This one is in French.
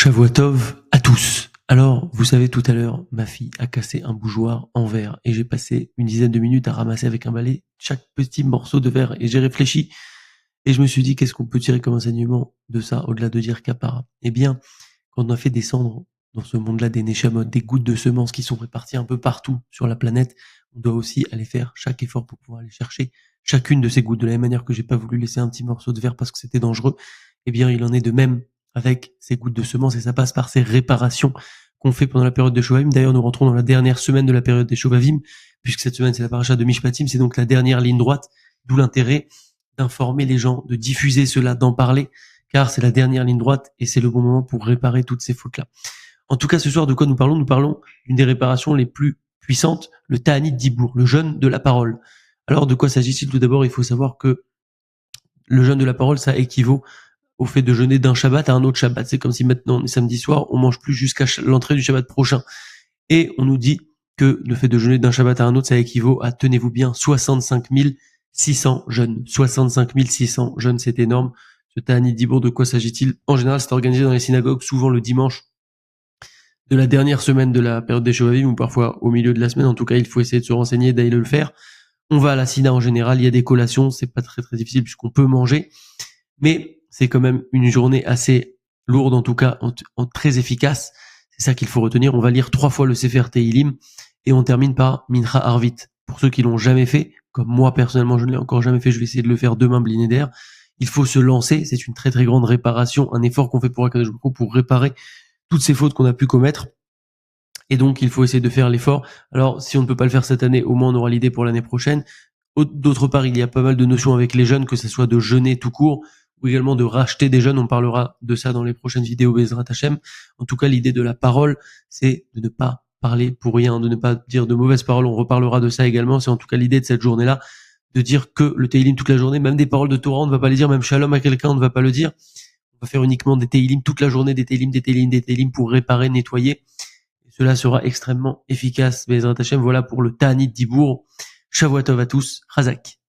Shavuot à tous. Alors, vous savez, tout à l'heure, ma fille a cassé un bougeoir en verre et j'ai passé une dizaine de minutes à ramasser avec un balai chaque petit morceau de verre et j'ai réfléchi et je me suis dit qu'est-ce qu'on peut tirer comme enseignement de ça au-delà de dire kapara. Eh bien, quand on a fait descendre dans ce monde-là des neshamot, des gouttes de semences qui sont réparties un peu partout sur la planète, on doit aussi aller faire chaque effort pour pouvoir aller chercher chacune de ces gouttes. De la même manière que j'ai pas voulu laisser un petit morceau de verre parce que c'était dangereux, eh bien, il en est de même avec ces gouttes de semences et ça passe par ces réparations qu'on fait pendant la période de Shovavim. D'ailleurs, nous rentrons dans la dernière semaine de la période des Shovavim, puisque cette semaine c'est la paracha de Mishpatim, c'est donc la dernière ligne droite, d'où l'intérêt d'informer les gens, de diffuser cela, d'en parler, car c'est la dernière ligne droite et c'est le bon moment pour réparer toutes ces fautes-là. En tout cas, ce soir, de quoi nous parlons? Nous parlons d'une des réparations les plus puissantes, le Ta'anit Dibour, le jeûne de la parole. Alors, de quoi s'agit-il? Tout d'abord, il faut savoir que le jeûne de la parole, ça équivaut au fait de jeûner d'un Shabbat à un autre Shabbat. C'est comme si maintenant, on est samedi soir, on mange plus jusqu'à l'entrée du Shabbat prochain. Et on nous dit que le fait de jeûner d'un Shabbat à un autre, ça équivaut à, tenez-vous bien, 65 600 jeûnes. 65 600 jeûnes, c'est énorme. Ce Ta'anit Dibour, de quoi s'agit-il? En général, c'est organisé dans les synagogues, souvent le dimanche de la dernière semaine de la période des Shovavim, ou parfois au milieu de la semaine. En tout cas, il faut essayer de se renseigner, d'aller le faire. On va à la Sina en général, il y a des collations, c'est pas très difficile puisqu'on peut manger. Mais c'est quand même une journée assez lourde, en tout cas, très efficace. C'est ça qu'il faut retenir. On va lire 3 fois le Sefer Tehillim et on termine par Mincha Arvit. Pour ceux qui l'ont jamais fait, comme moi personnellement je ne l'ai encore jamais fait, je vais essayer de le faire demain, Blinéder. Il faut se lancer, c'est une très grande réparation, un effort qu'on fait pour Akadosh Baruch Hu pour réparer toutes ces fautes qu'on a pu commettre. Et donc, il faut essayer de faire l'effort. Alors, si on ne peut pas le faire cette année, au moins on aura l'idée pour l'année prochaine. D'autre part, il y a pas mal de notions avec les jeunes, que ce soit de jeûner tout court, ou également de racheter des jeunes. On parlera de ça dans les prochaines vidéos Bezrat Hashem. En tout cas, l'idée de la parole, c'est de ne pas parler pour rien, de ne pas dire de mauvaises paroles. On reparlera de ça également. C'est en tout cas l'idée de cette journée-là, de dire que le Tehillim toute la journée, même des paroles de Torah, on ne va pas les dire, même Shalom à quelqu'un, on ne va pas le dire. On va faire uniquement des Tehillim toute la journée, des Tehillim pour réparer, nettoyer. Et cela sera extrêmement efficace. Bezrat Hashem, voilà pour le Ta'anit Dibour. Shavuot Tov à tous. Chazak.